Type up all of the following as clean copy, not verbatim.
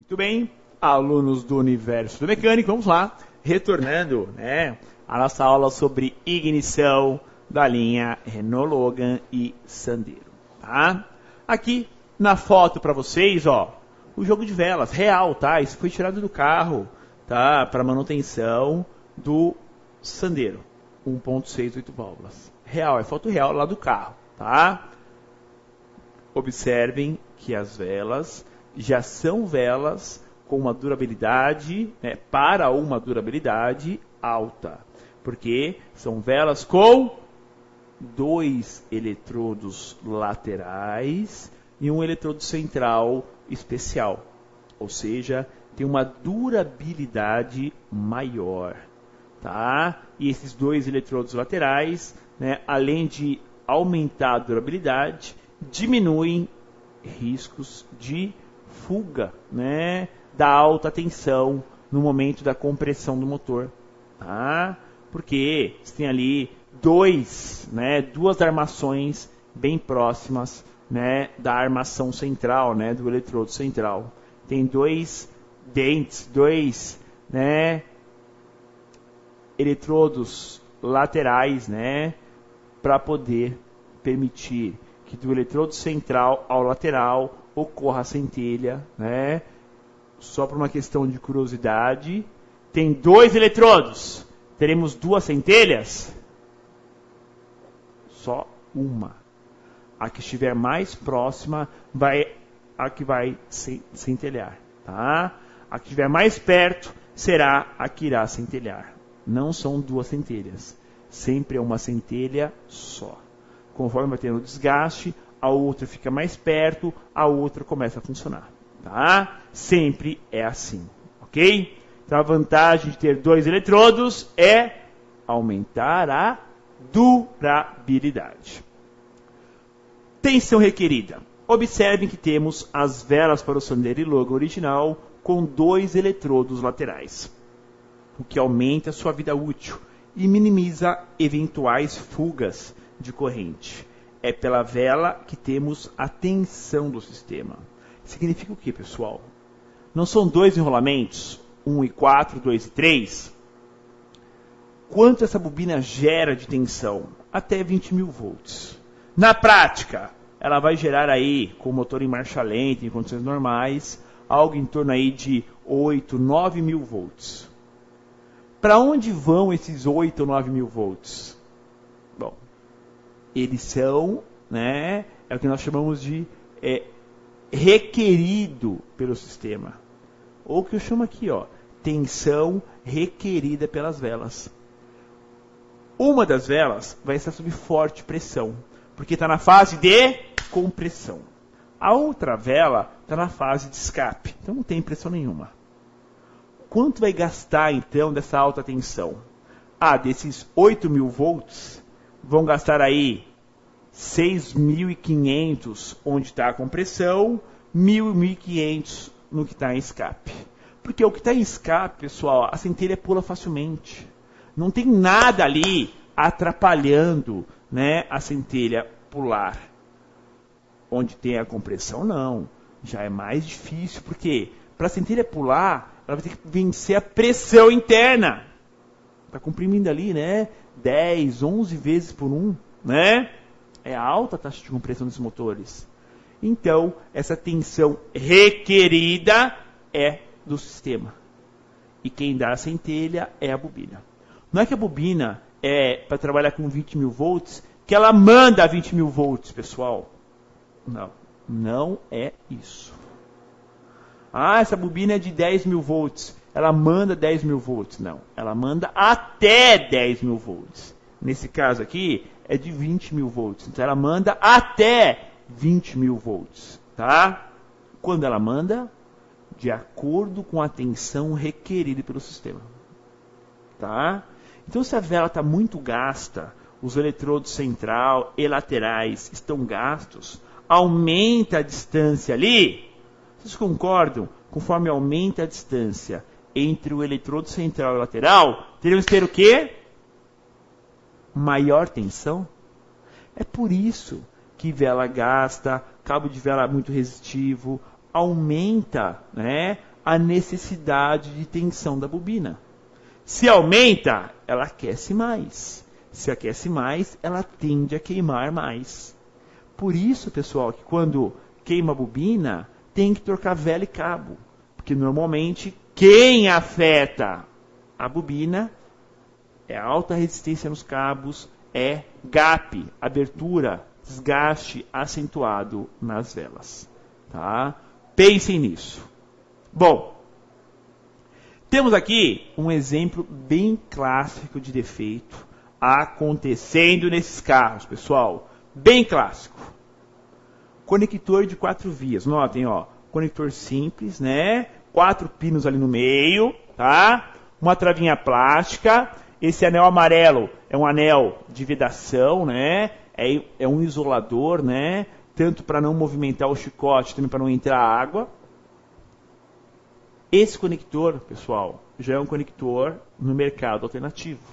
Muito bem, alunos do Universo do Mecânico, vamos lá, retornando, a nossa aula sobre ignição da linha Renault Logan e Sandero, tá? Aqui na foto para vocês, ó, o jogo de velas real, tá? Isso foi tirado do carro, tá? Para manutenção do Sandero, 1.68 válvulas. Real, é foto real lá do carro, tá? Observem que as velas já são velas com uma durabilidade, para uma durabilidade alta, porque são velas com 2 eletrodos laterais e um eletrodo central especial, ou seja, tem uma durabilidade maior, tá? E esses 2 eletrodos laterais, além de aumentar a durabilidade, diminuem riscos de fuga, da alta tensão no momento da compressão do motor, tá? Porque você tem ali duas armações bem próximas, da armação central, do eletrodo central. Tem 2 dentes, 2, eletrodos laterais, para poder permitir que do eletrodo central ao lateral ocorra a centelha, só por uma questão de curiosidade. Tem 2 eletrodos, teremos 2 centelhas? Só uma. A que estiver mais próxima a que vai centelhar, tá? A que estiver mais perto será a que irá centelhar. Não são 2 centelhas, sempre é uma centelha só. Conforme vai tendo desgaste, a outra fica mais perto, a outra começa a funcionar, tá? Sempre é assim, ok? Então a vantagem de ter 2 eletrodos é aumentar a durabilidade. Tensão requerida. Observem que temos as velas para o Sandero e Logan original com 2 eletrodos laterais, o que aumenta a sua vida útil e minimiza eventuais fugas de corrente. É pela vela que temos a tensão do sistema. Significa o que, pessoal? Não são 2 enrolamentos, 1 e 4, 2 e 3? Quanto essa bobina gera de tensão? Até 20.000 volts. Na prática, ela vai gerar aí, com o motor em marcha lenta, em condições normais, algo em torno aí de 8, 9.000 volts. Para onde vão esses 8 ou 9.000 volts? Bom, eles são, é o que nós chamamos de requerido pelo sistema. Ou o que eu chamo aqui, ó, tensão requerida pelas velas. Uma das velas vai estar sob forte pressão, porque está na fase de compressão. A outra vela está na fase de escape, então não tem pressão nenhuma. Quanto vai gastar, então, dessa alta tensão? Desses 8.000 volts, vão gastar aí 6.500 onde está a compressão, 1.500 no que está em escape. Porque o que está em escape, pessoal, a centelha pula facilmente. Não tem nada ali atrapalhando, a centelha pular. Onde tem a compressão, não. Já é mais difícil, porque para a centelha pular, ela vai ter que vencer a pressão interna. Está comprimindo ali, 10, 11 vezes por 1, É alta a taxa de compressão desses motores. Então, essa tensão requerida é do sistema. E quem dá a centelha é a bobina. Não é que a bobina é para trabalhar com 20.000 volts, que ela manda 20.000 volts, pessoal. Não, não é isso. Essa bobina é de 10.000 volts, ela manda 10.000 volts. Não, ela manda até 10.000 volts. Nesse caso aqui, é de 20.000 volts. Então, ela manda até 20.000 volts, tá? Quando ela manda? De acordo com a tensão requerida pelo sistema, tá? Então, se a vela está muito gasta, os eletrodos central e laterais estão gastos, aumenta a distância ali. Vocês concordam? Conforme aumenta a distância entre o eletrodo central e o lateral, teremos que ter o quê? Maior tensão. É por isso que vela gasta, cabo de vela muito resistivo, aumenta, a necessidade de tensão da bobina. Se aumenta, ela aquece mais. Se aquece mais, ela tende a queimar mais. Por isso, pessoal, que quando queima a bobina, tem que trocar vela e cabo. Porque normalmente, quem afeta a bobina é alta resistência nos cabos, é gap, abertura, desgaste acentuado nas velas. Tá? Pensem nisso. Bom, temos aqui um exemplo bem clássico de defeito acontecendo nesses carros, pessoal. Bem clássico. Conector de 4 vias. Notem, ó, conector simples, né? 4 pinos ali no meio, tá? Uma travinha plástica. Esse anel amarelo é um anel de vedação, né? É um isolador, né? Tanto para não movimentar o chicote, também para não entrar água. Esse conector, pessoal, já é um conector no mercado alternativo.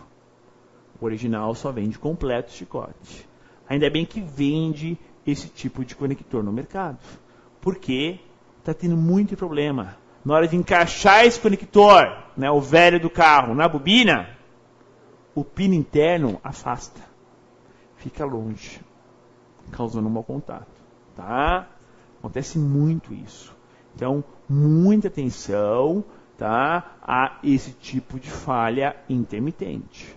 O original só vende completo chicote. Ainda bem que vende esse tipo de conector no mercado. Porque está tendo muito problema. Na hora de encaixar esse conector, né, o velho do carro, na bobina, o pino interno afasta. Fica longe, causando um mau contato. Tá? Acontece muito isso. Então, muita atenção, tá, a esse tipo de falha intermitente.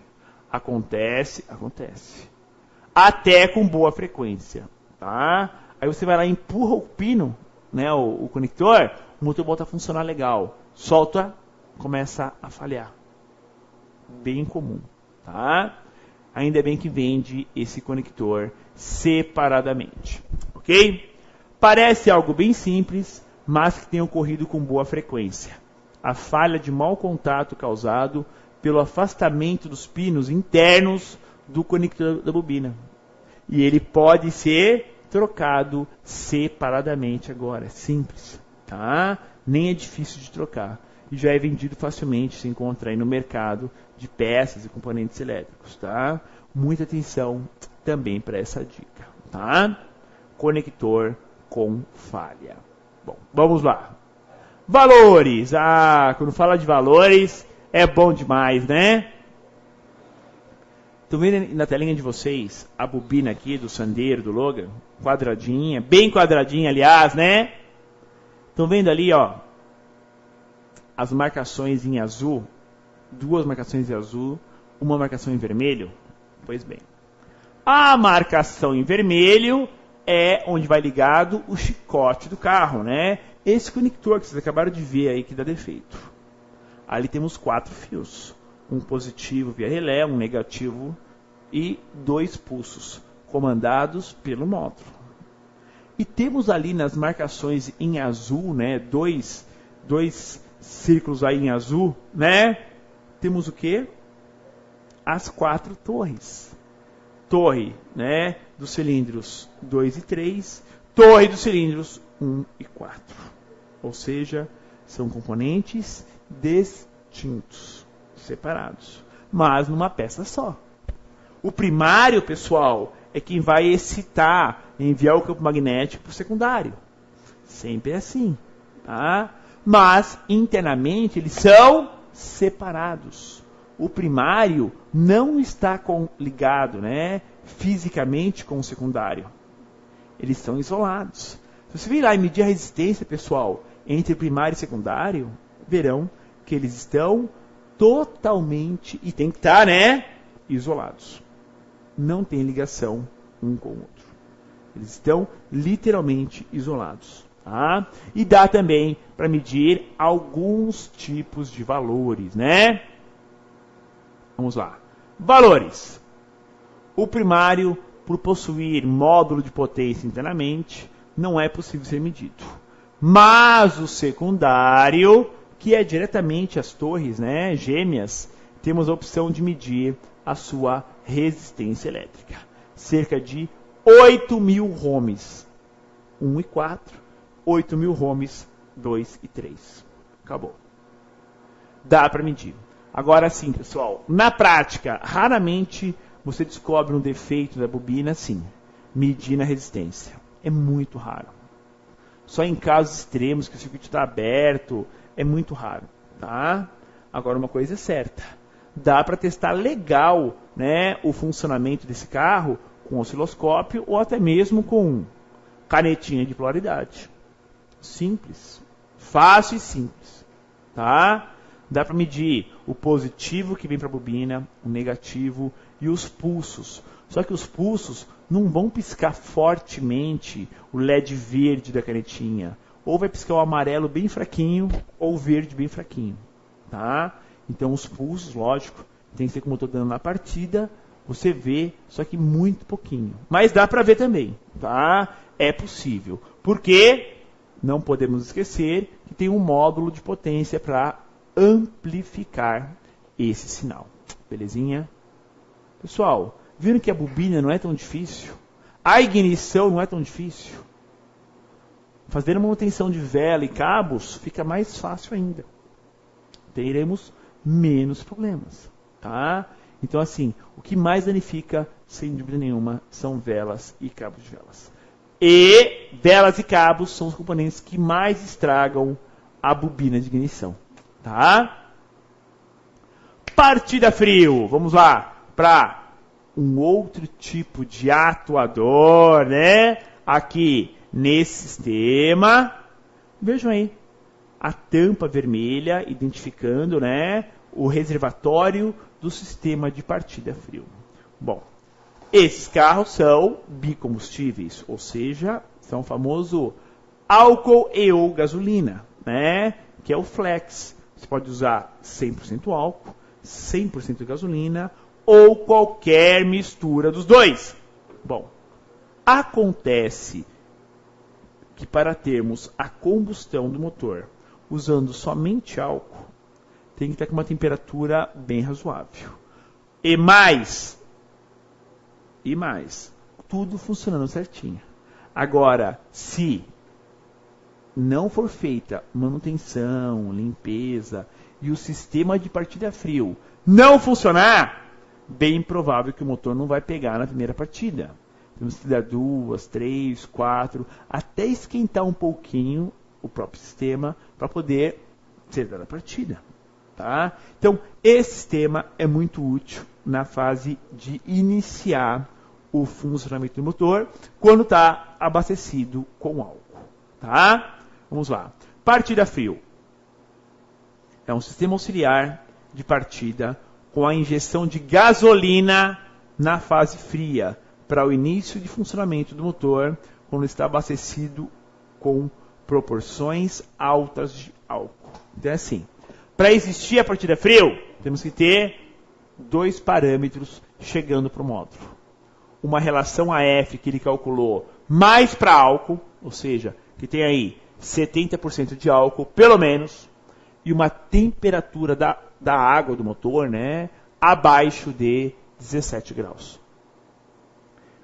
Acontece. Até com boa frequência. Tá? Aí você vai lá e empurra o pino, né, o conector, o motor volta a funcionar legal. Solta, começa a falhar. Bem comum. Tá? Ainda bem que vende esse conector separadamente. Ok? Parece algo bem simples, mas que tem ocorrido com boa frequência. A falha de mau contato causado pelo afastamento dos pinos internos do conector da bobina. E ele pode ser trocado separadamente agora. É simples. Tá? Nem é difícil de trocar. E já é vendido facilmente, se encontra aí no mercado de peças e componentes elétricos. Tá? Muita atenção também para essa dica. Tá? Conector com falha. Bom, vamos lá. Valores. Quando fala de valores, é bom demais, né? Estão vendo na telinha de vocês a bobina aqui do Sandero, do Logan? Quadradinha, bem quadradinha, aliás, né? Estão vendo ali, ó, as marcações em azul? 2 marcações em azul, uma marcação em vermelho? Pois bem. A marcação em vermelho é onde vai ligado o chicote do carro, né? Esse conector que vocês acabaram de ver aí que dá defeito. Ali temos 4 fios. Um positivo via relé, um negativo e 2 pulsos, comandados pelo módulo. E temos ali nas marcações em azul, né? Dois círculos aí em azul, né? Temos o quê? As 4 torres. Torre, né, dos cilindros 2 e 3, torre dos cilindros 1 e 4. Ou seja, são componentes distintos, separados, mas numa peça só. O primário, pessoal, é quem vai excitar, enviar o campo magnético para o secundário. Sempre é assim. Tá? Mas, internamente, eles são separados. O primário não está ligado, né, fisicamente com o secundário. Eles são isolados. Se você vir lá e medir a resistência, pessoal, entre primário e secundário, verão que eles estão totalmente, e tem que estar, né, isolados. Não tem ligação um com o outro. Eles estão literalmente isolados. Tá? E dá também para medir alguns tipos de valores, né? Vamos lá. Valores. O primário, por possuir módulo de potência internamente, não é possível ser medido. Mas o secundário, que é diretamente as torres, né, gêmeas, temos a opção de medir a sua resistência elétrica. Cerca de 8.000 ohms. 1 e 4. 8.000 ohms, 2 e 3. Acabou. Dá para medir. Agora sim, pessoal, na prática, raramente você descobre um defeito da bobina assim, medindo a resistência. É muito raro. só em casos extremos que o circuito está aberto, é muito raro, tá? Agora uma coisa é certa, dá para testar legal, né, o funcionamento desse carro com osciloscópio ou até mesmo com canetinha de polaridade. Simples, fácil e simples, tá? Dá para medir o positivo que vem para a bobina, o negativo e os pulsos. Só que os pulsos não vão piscar fortemente o LED verde da canetinha. Ou vai piscar o amarelo bem fraquinho ou o verde bem fraquinho, tá? Então os pulsos, lógico, tem que ser como eu estou dando na partida. Você vê, só que muito pouquinho. Mas dá para ver também, tá? É possível. Porque não podemos esquecer que tem um módulo de potência para amplificar esse sinal. Belezinha? Pessoal, viram que a bobina não é tão difícil? A ignição não é tão difícil? Fazer manutenção de vela e cabos fica mais fácil ainda. Teremos menos problemas, tá? Então, assim, o que mais danifica, sem dúvida nenhuma, são velas e cabos de velas. E velas e cabos são os componentes que mais estragam a bobina de ignição, tá? Partida frio. Vamos lá para um outro tipo de atuador, né? Aqui nesse sistema. Vejam aí a tampa vermelha identificando, né, o reservatório do sistema de partida frio. Bom, esses carros são bicombustíveis, ou seja, são o famoso álcool e ou gasolina, né? Que é o flex. Você pode usar 100% álcool, 100% gasolina ou qualquer mistura dos dois. Bom, acontece que para termos a combustão do motor usando somente álcool, tem que estar com uma temperatura bem razoável. E mais, tudo funcionando certinho. Agora, se não for feita manutenção, limpeza e o sistema de partida frio não funcionar, bem provável que o motor não vai pegar na primeira partida. Temos que dar 2, 3, 4, até esquentar um pouquinho o próprio sistema para poder ser dada a partida. Tá? Então, esse sistema é muito útil na fase de iniciar o funcionamento do motor quando está abastecido com álcool. Tá? Vamos lá. Partida frio. É um sistema auxiliar de partida com a injeção de gasolina na fase fria para o início de funcionamento do motor quando está abastecido com proporções altas de álcool. Então é assim, para existir a partida frio, temos que ter dois parâmetros chegando para o módulo. Uma relação AF que ele calculou mais para álcool, ou seja, que tem aí 70% de álcool, pelo menos, e uma temperatura da água do motor, né, abaixo de 17 graus.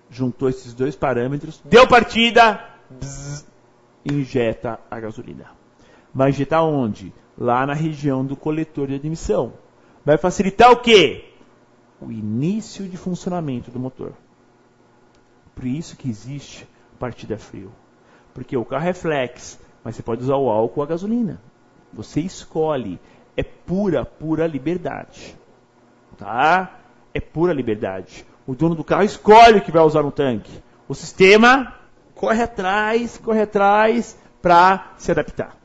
Juntou esses dois parâmetros, deu partida, bzz, injeta a gasolina. Vai injetar onde? Lá na região do coletor de admissão. Vai facilitar o quê? O início de funcionamento do motor. Por isso que existe partida frio. Porque o carro é flex, mas você pode usar o álcool ou a gasolina. Você escolhe. É pura liberdade. Tá? É pura liberdade. O dono do carro escolhe o que vai usar no tanque. O sistema corre atrás para se adaptar.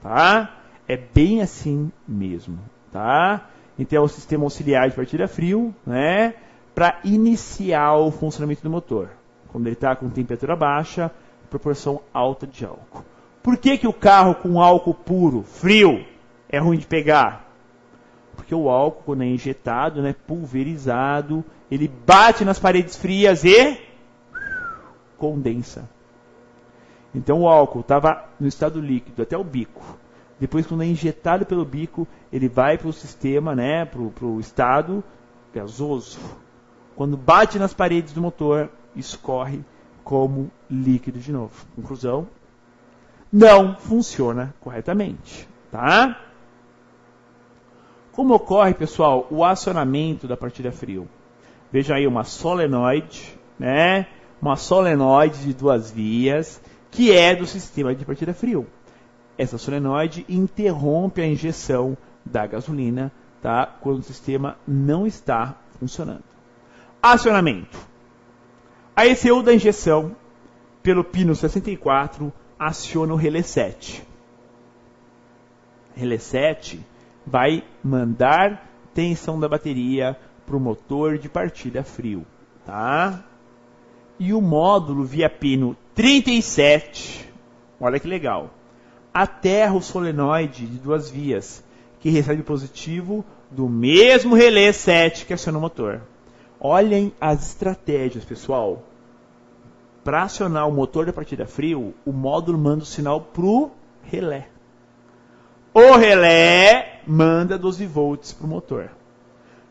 Tá? É bem assim mesmo. Tá? Então é o sistema auxiliar de partida frio, né, para iniciar o funcionamento do motor. Quando ele está com temperatura baixa, proporção alta de álcool. Por que o carro com álcool puro, frio, é ruim de pegar? Porque o álcool, quando é injetado, né, pulverizado, ele bate nas paredes frias e condensa. Então o álcool estava no estado líquido até o bico. Depois, quando é injetado pelo bico, ele vai para o sistema, né, para o estado gasoso. Quando bate nas paredes do motor, escorre como líquido de novo. Conclusão, não funciona corretamente. Tá? Como ocorre, pessoal, o acionamento da partida frio? Veja aí uma solenoide, né? Uma solenoide de 2 vias que é do sistema de partida frio. Essa solenoide interrompe a injeção da gasolina, tá? Quando o sistema não está funcionando. Acionamento. A ECU da injeção pelo pino 64 aciona o relé 7. Relé 7 vai mandar tensão da bateria para o motor de partida frio, tá? E o módulo via pino 37, olha que legal, aterra o solenoide de 2 vias, que recebe positivo do mesmo relé 7 que aciona o motor. Olhem as estratégias, pessoal. Para acionar o motor da partida frio, o módulo manda o sinal para o relé. O relé manda 12 volts para o motor.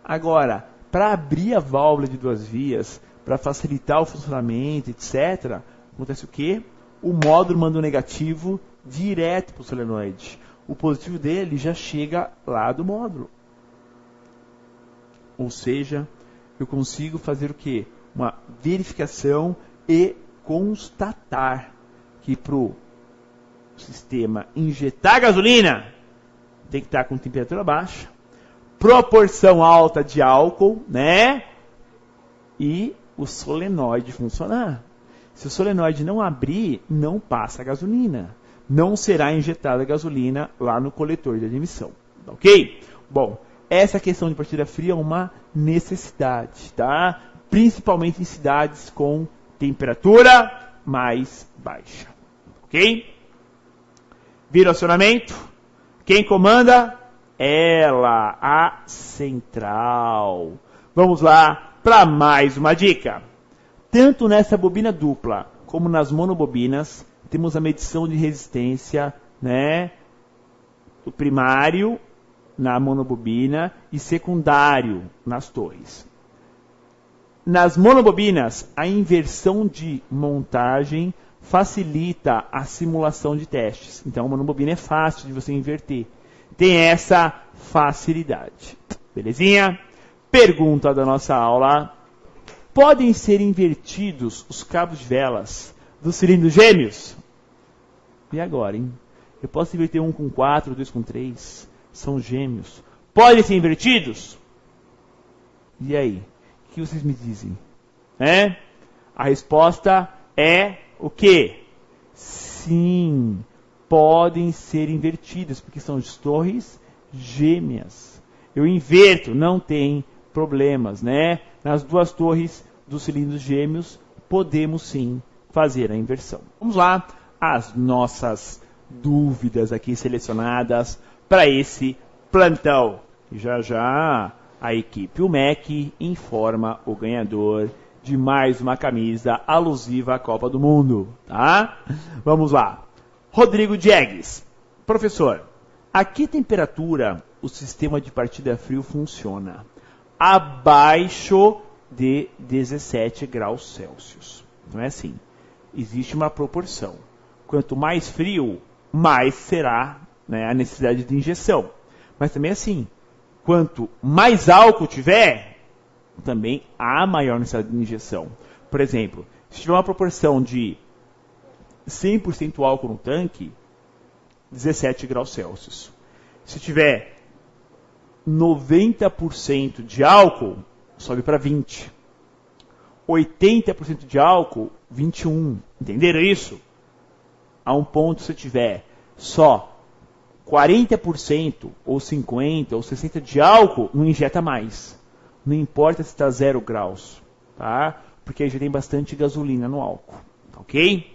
Agora, para abrir a válvula de 2 vias, para facilitar o funcionamento, etc., acontece o quê? O módulo manda o negativo direto para o solenoide. O positivo dele já chega lá do módulo. Ou seja, eu consigo fazer o quê? Uma verificação e constatar que para o sistema injetar gasolina tem que estar com temperatura baixa, proporção alta de álcool, né? E o solenoide funcionar. Se o solenoide não abrir, não passa a gasolina. Não será injetada a gasolina lá no coletor de admissão. Ok? Bom, essa questão de partida fria é uma necessidade, tá? Principalmente em cidades com temperatura mais baixa. Ok? Vira o acionamento. Quem comanda? Ela, a central. Vamos lá para mais uma dica. Tanto nessa bobina dupla como nas monobobinas, temos a medição de resistência, né? O primário na monobobina e secundário nas torres. Nas monobobinas, a inversão de montagem facilita a simulação de testes. Então, a monobobina é fácil de você inverter. Tem essa facilidade. Belezinha? Pergunta da nossa aula. Podem ser invertidos os cabos de velas dos cilindros gêmeos? E agora, hein? Eu posso inverter um com 4, 2 com 3. São gêmeos. Podem ser invertidos? E aí? O que vocês me dizem? A resposta é o quê? Sim, podem ser invertidas, porque são torres gêmeas. Eu inverto, não tem problemas, né? Nas 2 torres dos cilindros gêmeos, podemos sim fazer a inversão. Vamos lá, as nossas dúvidas aqui selecionadas para esse plantão. Já já a equipe UMEC informa o ganhador de mais uma camisa alusiva à Copa do Mundo, tá? Vamos lá. Rodrigo Diegues. Professor, a que temperatura o sistema de partida frio funciona? Abaixo de 17 graus Celsius. Não é assim. Existe uma proporção. Quanto mais frio, mais será, né, a necessidade de injeção. Mas também é assim. Quanto mais álcool tiver, também há maior necessidade de injeção. Por exemplo, se tiver uma proporção de 100% álcool no tanque, 17 graus Celsius. Se tiver 90% de álcool, sobe para 20. 80% de álcool, 21. Entenderam isso? A um ponto, se tiver só 40% ou 50% ou 60% de álcool, não injeta mais. Não importa se está 0 graus, tá? Porque aí já tem bastante gasolina no álcool, ok?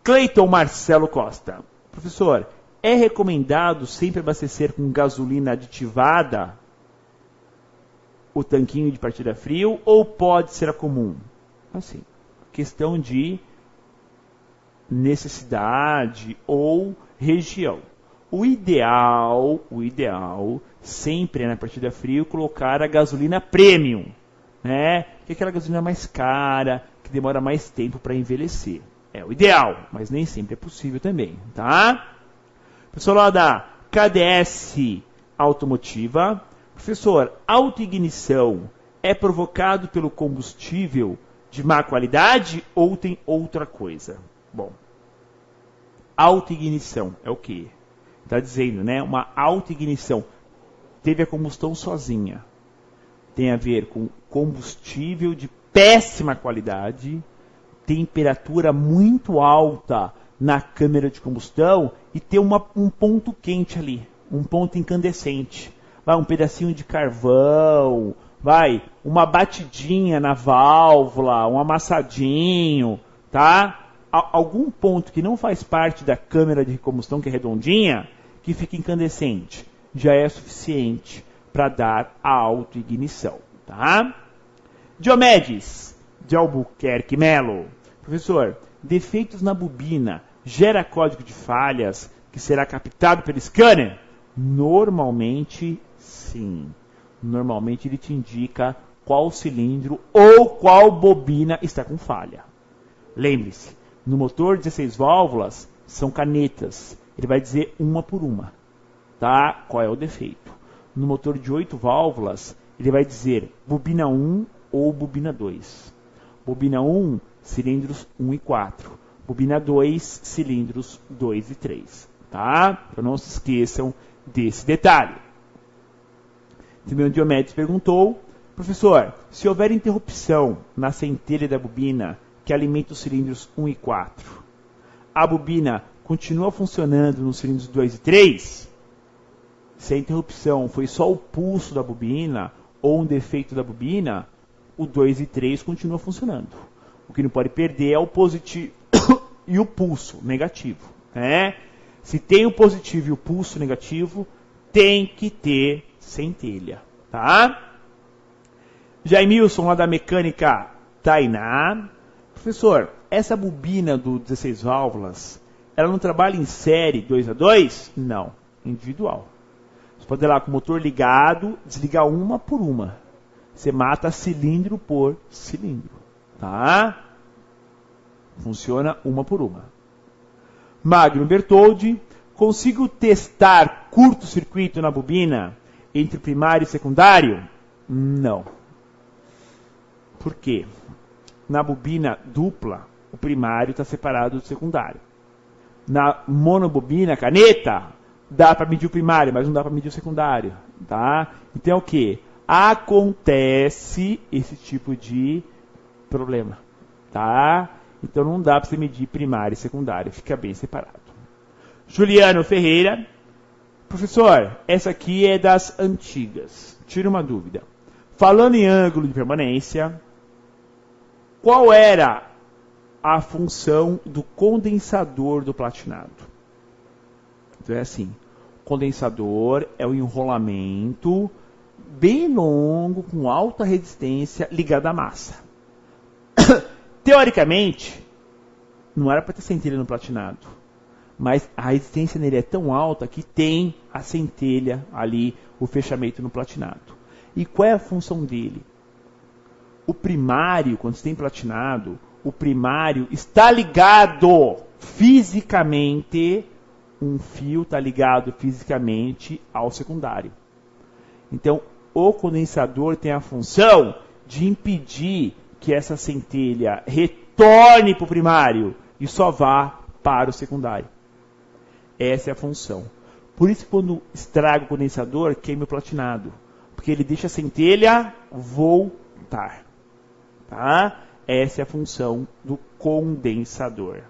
Cleiton Marcelo Costa. Professor, é recomendado sempre abastecer com gasolina aditivada o tanquinho de partida frio ou pode ser a comum? Assim, questão de necessidade ou região. O ideal sempre é na partida frio colocar a gasolina premium, né? Que é aquela gasolina mais cara, que demora mais tempo para envelhecer. É o ideal, mas nem sempre é possível também, tá? Pessoal lá da KDS Automotiva. Professor, autoignição é provocado pelo combustível de má qualidade ou tem outra coisa? Bom, autoignição é o quê? Está dizendo, né? Uma autoignição. Teve a combustão sozinha. Tem a ver com combustível de péssima qualidade, temperatura muito alta na câmara de combustão e ter um ponto quente ali, um ponto incandescente. Vai um pedacinho de carvão, vai uma batidinha na válvula, um amassadinho, tá? Algum ponto que não faz parte da câmara de combustão, que é redondinha, que fica incandescente, já é suficiente para dar a autoignição, tá? Diomedes de Albuquerque Melo. Professor, defeitos na bobina gera código de falhas que será captado pelo scanner? Normalmente, sim. Normalmente ele te indica qual cilindro ou qual bobina está com falha. Lembre-se, no motor 16 válvulas são canetas. Ele vai dizer uma por uma, tá? Qual é o defeito. No motor de 8 válvulas, ele vai dizer bobina 1 ou bobina 2. Bobina 1, cilindros 1 e 4. Bobina 2, cilindros 2 e 3. Tá? Então não se esqueçam desse detalhe. Também o Diomedes perguntou, professor, se houver interrupção na centelha da bobina que alimenta os cilindros 1 e 4, a bobina continua funcionando nos cilindros 2 e 3? Se a interrupção foi só o pulso da bobina ou um defeito da bobina, o 2 e 3 continua funcionando. O que não pode perder é o positivo e o pulso negativo. Né? Se tem o positivo e o pulso negativo, tem que ter centelha. Tá? Jaimilson, lá da mecânica Tainá. Professor, essa bobina do 16 válvulas, ela não trabalha em série 2 a 2? Não, individual. Você pode ir lá com o motor ligado, desligar uma por uma. Você mata cilindro por cilindro. Tá? Funciona uma por uma. Magno Bertoldi, consigo testar curto-circuito na bobina entre primário e secundário? Não. Por quê? Na bobina dupla, o primário está separado do secundário. Na monobobina, caneta, dá para medir o primário, mas não dá para medir o secundário. Tá? Então é o quê? Acontece esse tipo de problema. Tá? Então não dá para você medir primário e secundário, fica bem separado. Juliano Ferreira. Professor, essa aqui é das antigas. Tira uma dúvida. Falando em ângulo de permanência, qual era a função do condensador do platinado? Então é assim, o condensador é o enrolamento bem longo, com alta resistência, ligado à massa. Teoricamente, não era para ter centelha no platinado, mas a resistência nele é tão alta que tem a centelha ali, o fechamento no platinado. E qual é a função dele? O primário, quando você tem platinado, o primário está ligado fisicamente, um fio está ligado fisicamente ao secundário. Então, o condensador tem a função de impedir que essa centelha retorne para o primário e só vá para o secundário. Essa é a função. Por isso, quando estraga o condensador, queima o platinado. Porque ele deixa a centelha voltar. Tá? Essa é a função do condensador.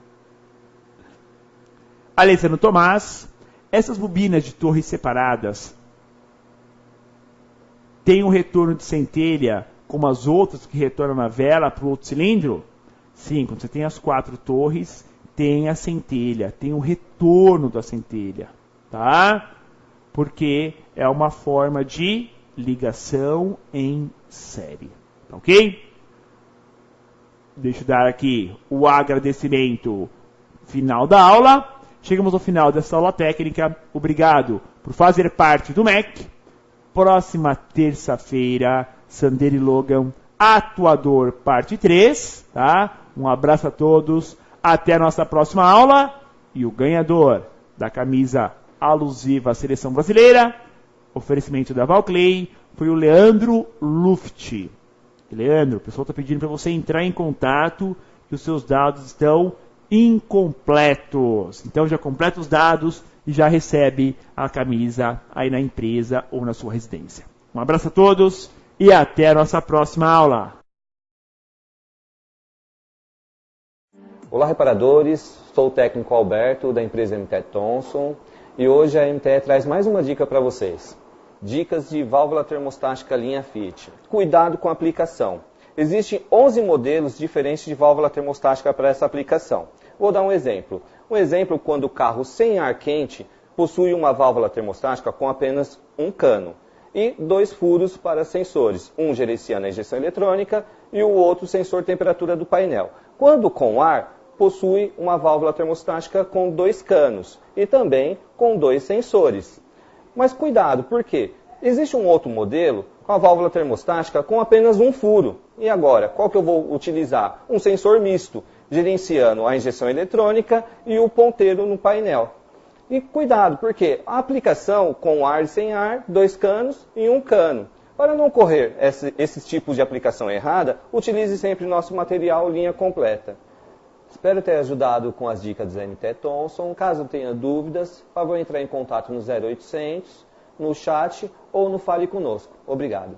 Alessandro Tomás, essas bobinas de torres separadas têm um retorno de centelha como as outras que retornam na vela para o outro cilindro? Sim, quando você tem as 4 torres, tem a centelha, tem o retorno da centelha, tá? Porque é uma forma de ligação em série, tá ok? Deixa eu dar aqui o agradecimento final da aula. Chegamos ao final dessa aula técnica. Obrigado por fazer parte do MEC. Próxima terça-feira, Sandero e Logan, Atuador, parte 3. Tá? Um abraço a todos. Até a nossa próxima aula. E o ganhador da camisa alusiva à Seleção Brasileira, oferecimento da Valclay, foi o Leandro Luft. Leandro, o pessoal está pedindo para você entrar em contato, que os seus dados estão incompletos. Então já completa os dados e já recebe a camisa aí na empresa ou na sua residência. Um abraço a todos e até a nossa próxima aula. Olá, reparadores. Sou o técnico Alberto, da empresa MT Thomson, e hoje a MT traz mais uma dica para vocês. Dicas de válvula termostática linha Fit. Cuidado com a aplicação. Existem 11 modelos diferentes de válvula termostática para essa aplicação. Vou dar um exemplo. Um exemplo quando o carro sem ar quente possui uma válvula termostática com apenas um cano e 2 furos para sensores, um gerenciando a injeção eletrônica e o outro sensor temperatura do painel. Quando com ar, possui uma válvula termostática com 2 canos e também com 2 sensores. Mas cuidado, por quê? Existe um outro modelo com a válvula termostática com apenas um furo. E agora, qual que eu vou utilizar? Um sensor misto, gerenciando a injeção eletrônica e o ponteiro no painel. E cuidado, porque a aplicação com ar e sem ar, 2 canos e um cano. Para não ocorrer esses tipos de aplicação errada, utilize sempre nosso material linha completa. Espero ter ajudado com as dicas da MT Thomson. Caso tenha dúvidas, por favor entrar em contato no 0800, no chat ou no Fale Conosco. Obrigado.